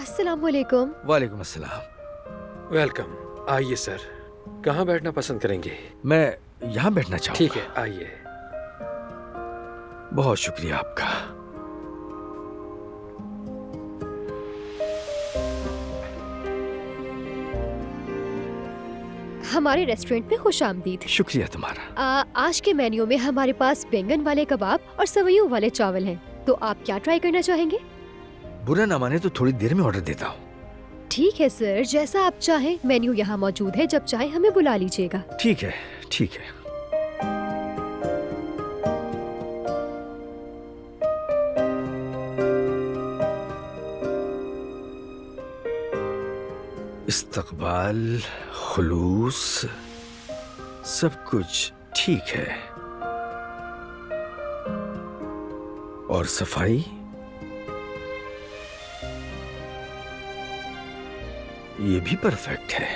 अस्सलाम वालेकुम। वालेकुम अस्सलाम। वेलकम। आइए सर, कहाँ बैठना पसंद करेंगे? मैं यहाँ बैठना चाहूँगा। ठीक है, आइए। बहुत शुक्रिया आपका। हमारे रेस्टोरेंट में खुशामदीद। शुक्रिया तुम्हारा। आज के मेन्यू में हमारे पास बैंगन वाले कबाब और सवैयों वाले चावल हैं। तो आप क्या ट्राई करना चाहेंगे? बुरा ना माने तो थोड़ी देर में ऑर्डर देता हूँ। ठीक है सर, जैसा आप चाहें। मेन्यू यहाँ मौजूद है, जब चाहे हमें बुला लीजिएगा। ठीक है, ठीक है। इस्तकबाल, खुलूस, सब कुछ ठीक है। और सफाई, ये भी परफेक्ट है।